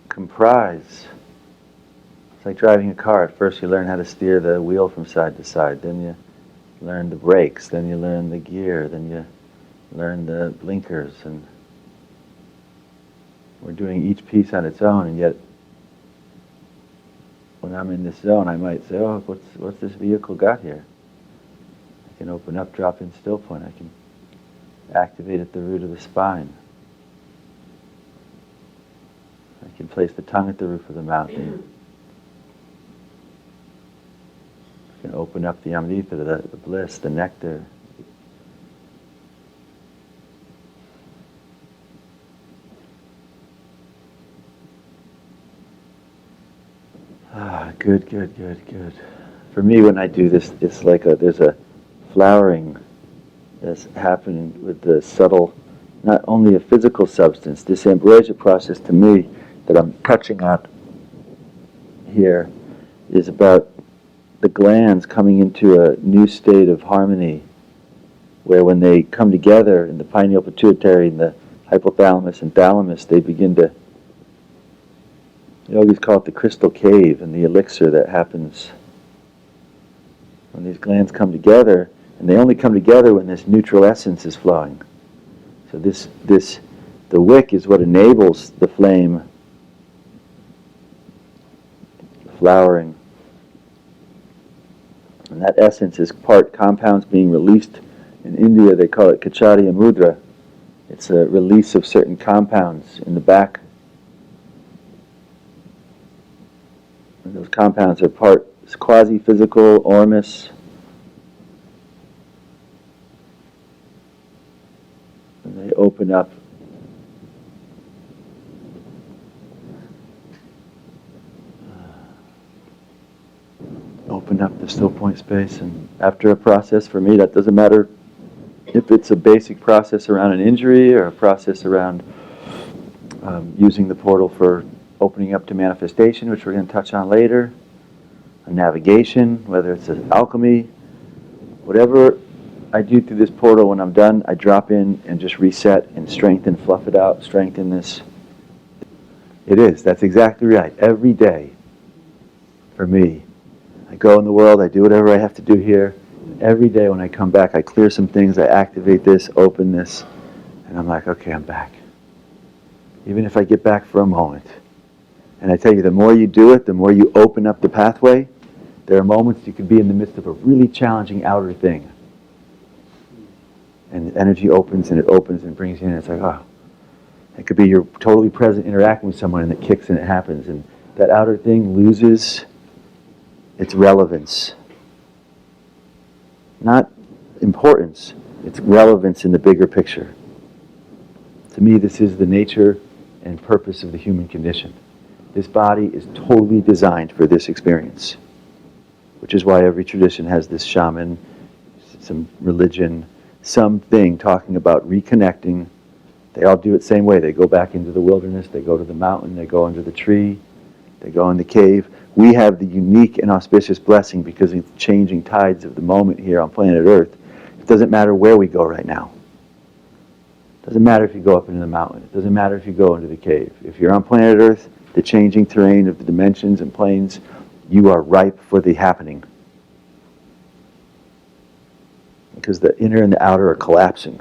comprise. It's like driving a car. At first you learn how to steer the wheel from side to side, then you learn the brakes, then you learn the gear, then you learn the blinkers, and we're doing each piece on its own, and yet when I'm in this zone I might say, oh, what's this vehicle got here? I can open up, drop in Stillpoint, I can activate at the root of the spine. I can place the tongue at the roof of the mouth, and I can open up the amrita, the bliss, the nectar. Good. For me, when I do this, it's like there's a flowering that's happening with the subtle, not only a physical substance. This ambrosia process, to me, that I'm touching on here, is about the glands coming into a new state of harmony, where when they come together in the pineal pituitary and the hypothalamus and thalamus, they begin to, yogis call it the crystal cave and the elixir that happens when these glands come together, and they only come together when this neutral essence is flowing. So the wick is what enables the flame, the flowering. And that essence is part compounds being released. In India they call it Kachariya Mudra. It's a release of certain compounds in the back. And those compounds are part quasi-physical, Ormus. And they open up the Stillpoint space. And after a process, for me, that doesn't matter if it's a basic process around an injury or a process around using the portal for opening up to manifestation, which we're going to touch on later, a navigation, whether it's an alchemy, whatever I do through this portal, when I'm done, I drop in and just reset and strengthen, fluff it out, strengthen this. It is, that's exactly right. Every day, for me, I go in the world, I do whatever I have to do here. Every day when I come back, I clear some things, I activate this, open this, and I'm like, okay, I'm back. Even if I get back for a moment. And I tell you, the more you do it, the more you open up the pathway. There are moments you could be in the midst of a really challenging outer thing. And the energy opens and it opens and brings you in. It's like, oh, it could be you're totally present interacting with someone and it kicks and it happens. And that outer thing loses its relevance. Not importance, its relevance in the bigger picture. To me, this is the nature and purpose of the human condition. This body is totally designed for this experience, which is why every tradition has this shaman, some religion, something talking about reconnecting. They all do it the same way. They go back into the wilderness, they go to the mountain, they go under the tree, they go in the cave. We have the unique and auspicious blessing because of the changing tides of the moment here on planet Earth. It doesn't matter where we go right now. It doesn't matter if you go up into the mountain. It doesn't matter if you go into the cave. If you're on planet Earth, the changing terrain of the dimensions and planes, you are ripe for the happening. Because the inner and the outer are collapsing.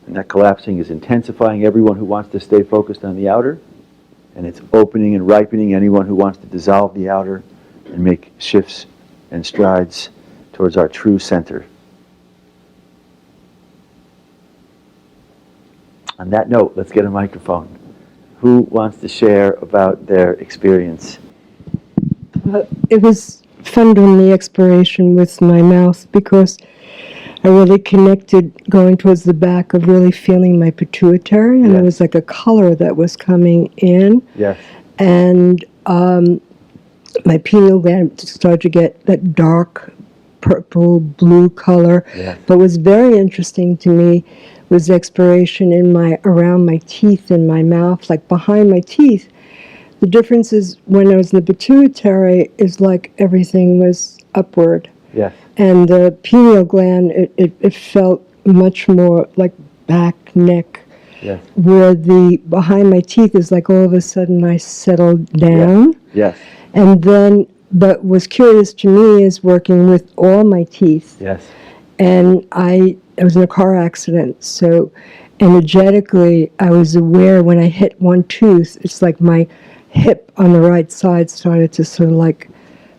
And that collapsing is intensifying everyone who wants to stay focused on the outer, and it's opening and ripening anyone who wants to dissolve the outer and make shifts and strides towards our true center. On that note, let's get a microphone. Who wants to share about their experience? It was fun doing the exploration with my mouth because I really connected going towards the back of really feeling my pituitary, and Yes. There was like a color that was coming in. Yes. And my pineal gland started to get that dark purple, blue color. Yes. But what was very interesting to me was the exploration around my teeth in my mouth, like behind my teeth. The difference is when I was in the pituitary is like everything was upward. Yes. And the pineal gland, it felt much more like back, neck. Yes. Where the behind my teeth is like all of a sudden I settled down. Yes. And then, but what's curious to me is working with all my teeth. Yes. And I was in a car accident, so energetically I was aware when I hit one tooth, it's like my hip on the right side started to sort of like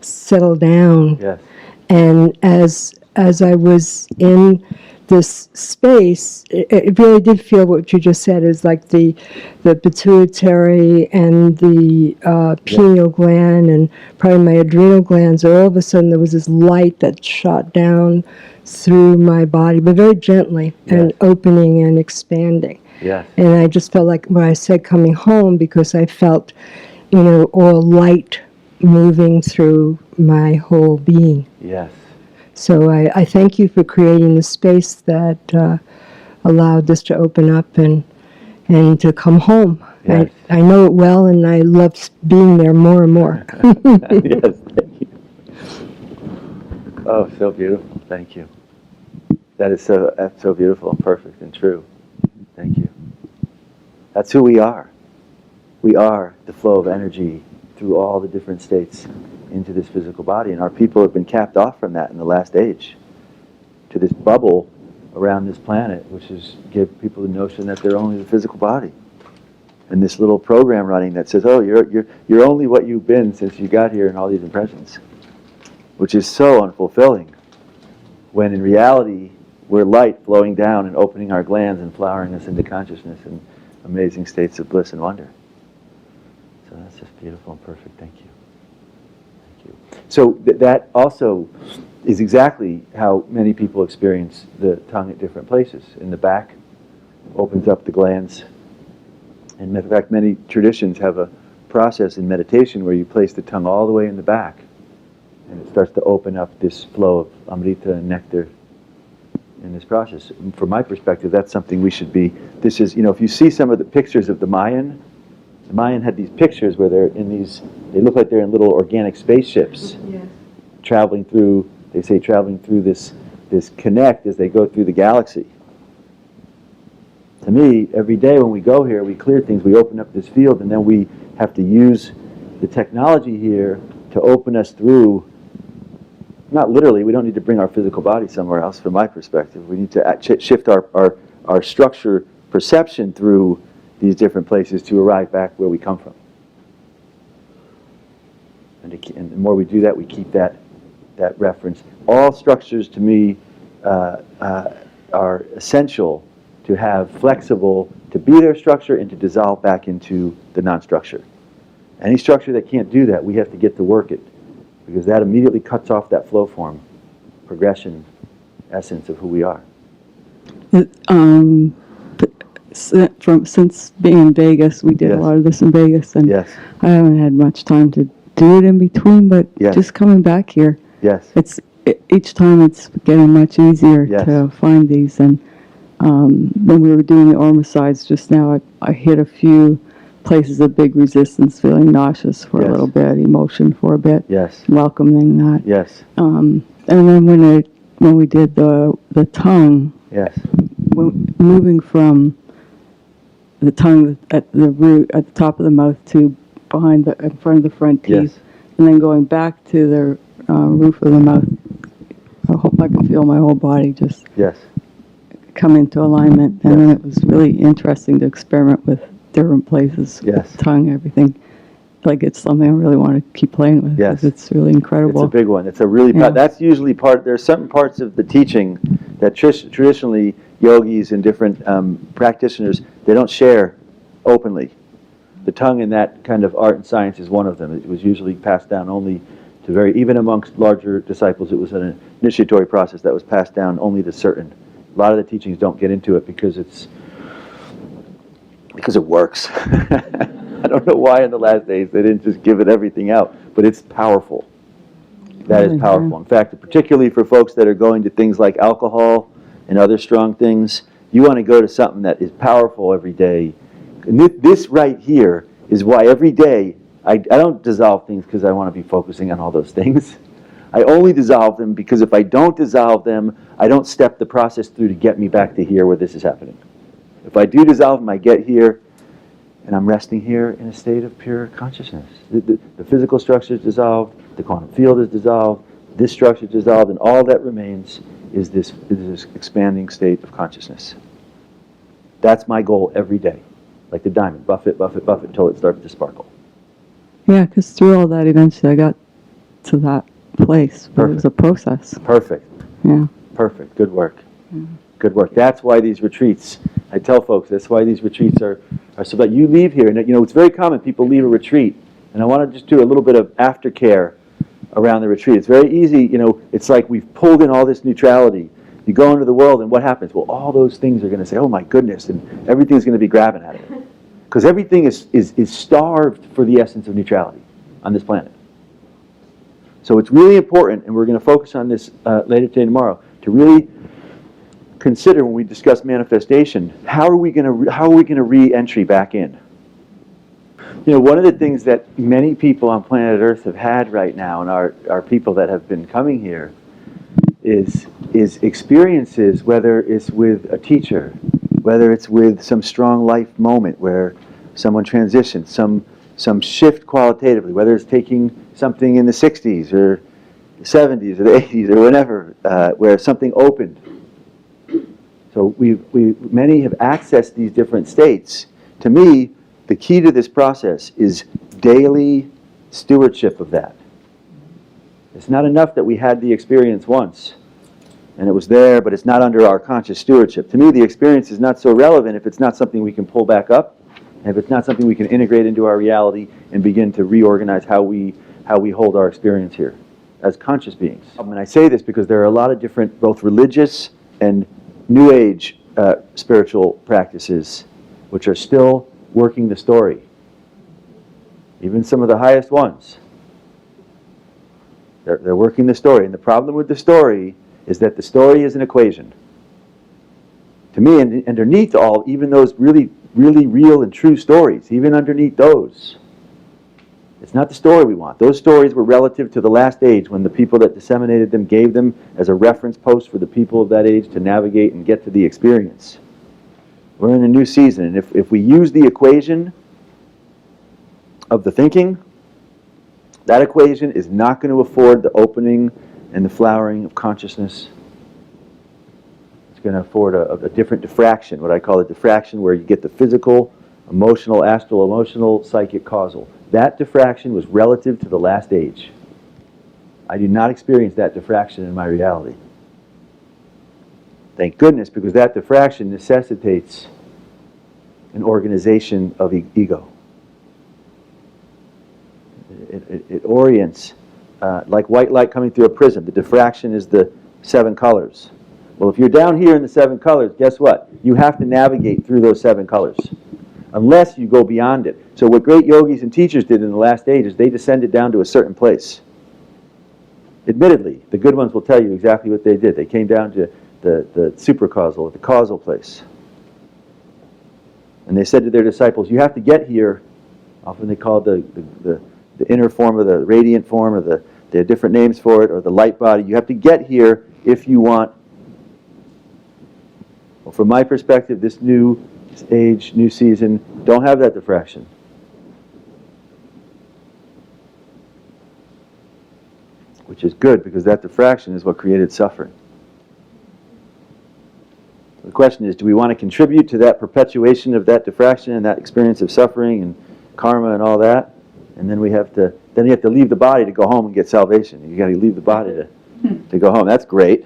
settle down. Yes. And as I was in this space, it really did feel what you just said is like the pituitary and the pineal gland and probably my adrenal glands. All of a sudden, there was this light that shot down through my body, but very gently and opening and expanding. Yes. And I just felt like when I said coming home, because I felt, all light moving through my whole being. Yes. So I thank you for creating the space that allowed this to open up and to come home. Yes. I know it well, and I love being there more and more. Yes, thank you. Oh, so beautiful. Thank you. That's so beautiful and perfect and true. Thank you. That's who we are. We are the flow of energy through all the different states into this physical body, and our people have been capped off from that in the last age to this bubble around this planet, which is give people the notion that they're only the physical body, and this little program running that says, oh, you're only what you've been since you got here, and all these impressions, which is so unfulfilling, when in reality we're light flowing down and opening our glands and flowering us into consciousness and amazing states of bliss and wonder. So that's just beautiful and perfect. Thank you. So that also is exactly how many people experience the tongue at different places. In the back, opens up the glands. And in fact, many traditions have a process in meditation where you place the tongue all the way in the back, and it starts to open up this flow of amrita and nectar in this process. And from my perspective, that's something we should be. This is, if you see some of the pictures of the Mayan had these pictures where they're in these, they look like they're in little organic spaceships, traveling through this connect as they go through the galaxy. To me, every day when we go here, we clear things, we open up this field, and then we have to use the technology here to open us through, not literally, we don't need to bring our physical body somewhere else from my perspective. We need to shift our structure perception through these different places to arrive back where we come from. And the more we do that, we keep that reference. All structures, to me, are essential to have flexible, to be their structure and to dissolve back into the non-structure. Any structure that can't do that, we have to get to work it, because that immediately cuts off that flow form, progression, essence of who we are. Since being in Vegas, we did a Yes. lot of this in Vegas, and Yes, I haven't had much time to do it in between, but Yes. just coming back here, yes, each time it's getting much easier Yes. to find these. And when we were doing the Ormus sides just now, I hit a few places of big resistance, feeling nauseous for Yes. a little bit, emotion for a bit, yes, welcoming that. yes, And then when we did the tongue, yes, moving from the tongue at the root, at the top of the mouth to behind in front of the front teeth, yes, and then going back to the roof of the mouth. I hope I can feel my whole body just yes, come into alignment. And Yes. then it was really interesting to experiment with different places, Yes. tongue, everything. Like it's something I really want to keep playing with. Yes. 'Cause it's really it's incredible. a big one. It's a really, Yeah. that's usually there's certain parts of the teaching that traditionally yogis and different practitioners, they don't share openly. The tongue in that kind of art and science is one of them. It was usually passed down only to even amongst larger disciples, it was an initiatory process that was passed down only to certain. A lot of the teachings don't get into it because it works. I don't know why in the last days they didn't just give it everything out, but it's powerful. That is Really, powerful. yeah. In fact, particularly for folks that are going to things like alcohol and other strong things, you want to go to something that is powerful every day. And this right here is why every day I don't dissolve things because I want to be focusing on all those things. I only dissolve them because if I don't dissolve them, I don't step the process through to get me back to here where this is happening. If I do dissolve them, I get here, and I'm resting here in a state of pure consciousness. The physical structure is dissolved, the quantum field is dissolved, this structure is dissolved, and all that remains is this expanding state of consciousness. That's my goal every day. Like the diamond, buff it, buff it, buff it until it starts to sparkle. Yeah, because through all that, eventually I got to that place. But it was a process. Perfect. Yeah. Perfect. Good work. Good work. That's why these retreats, I tell folks, that's why these retreats are so that you leave here. And, it's very common people leave a retreat. And I want to just do a little bit of aftercare around the retreat. It's very easy, it's like we've pulled in all this neutrality. You go into the world and what happens? Well, all those things are going to say, oh my goodness, and everything's going to be grabbing at it. Because everything is starved for the essence of neutrality on this planet. So it's really important, and we're going to focus on this later today and tomorrow, to really consider when we discuss manifestation, how are we going to re-entry back in? One of the things that many people on planet Earth have had right now, and our people that have been coming here, is experiences, whether it's with a teacher, whether it's with some strong life moment where someone transitions, some shift qualitatively, whether it's taking something in the 60s or the 70s or the 80s or whenever, where something opened. So many have accessed these different states. To me, the key to this process is daily stewardship of that. It's not enough that we had the experience once and it was there, but it's not under our conscious stewardship. To me, the experience is not so relevant if it's not something we can pull back up, and if it's not something we can integrate into our reality and begin to reorganize how we hold our experience here as conscious beings. And I say this because there are a lot of different, both religious and New Age spiritual practices, which are still working the story. Even some of the highest ones. They're working the story. And the problem with the story is that the story is an equation. To me, and underneath all, even those really, really real and true stories, even underneath those, it's not the story we want. Those stories were relative to the last age when the people that disseminated them gave them as a reference post for the people of that age to navigate and get to the experience. We're in a new season, and if we use the equation of the thinking, that equation is not going to afford the opening and the flowering of consciousness. It's going to afford a different diffraction, what I call a diffraction, where you get the physical, emotional, astral, emotional, psychic, causal. That diffraction was relative to the last age. I do not experience that diffraction in my reality. Thank goodness, because that diffraction necessitates an organization of ego. It orients, like white light coming through a prism. The diffraction is the 7 colors. Well, if you're down here in the 7 colors, guess what? You have to navigate through those 7 colors, unless you go beyond it. So what great yogis and teachers did in the last age is they descended down to a certain place. Admittedly, the good ones will tell you exactly what they did. They came down to the supercausal, the causal place. And they said to their disciples, you have to get here. Often they call the inner form, or the radiant form, or there are different names for it, or the light body. You have to get here if you want. Well, from my perspective, this new age, new season, don't have that diffraction. Which is good, because that diffraction is what created suffering. The question is, do we want to contribute to that perpetuation of that diffraction and that experience of suffering and karma and all that? And then you have to leave the body to go home and get salvation. You got to leave the body to go home. That's great.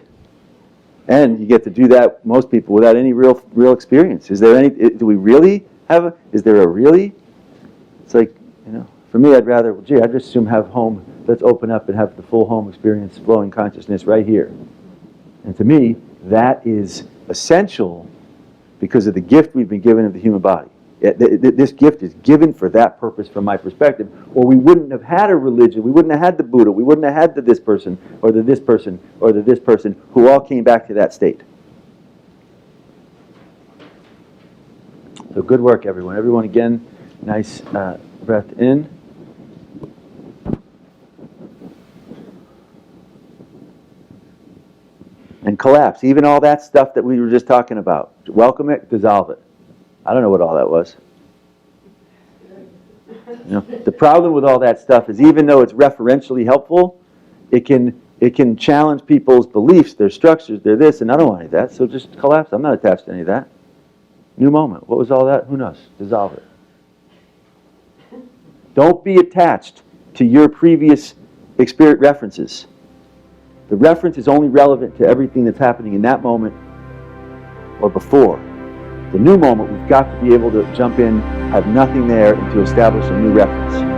And you get to do that, most people, without any real experience. Is there any? Do we really have? Is there a really? It's like, for me, I'd rather. I'd just assume have home. Let's open up and have the full home experience, flowing consciousness right here. And to me, that is essential because of the gift we've been given of the human body. This gift is given for that purpose, from my perspective, or we wouldn't have had a religion, we wouldn't have had the Buddha, we wouldn't have had the this person, or the this person, or the this person, who all came back to that state. So good work, everyone. Everyone, again, nice breath in. And collapse. Even all that stuff that we were just talking about. Welcome it, dissolve it. I don't know what all that was. The problem with all that stuff is, even though it's referentially helpful, it can challenge people's beliefs, their structures, their this, and I don't want any of that, so just collapse. I'm not attached to any of that. New moment. What was all that? Who knows? Dissolve it. Don't be attached to your previous spirit references. The reference is only relevant to everything that's happening in that moment or before. The new moment, we've got to be able to jump in, have nothing there, and to establish a new reference.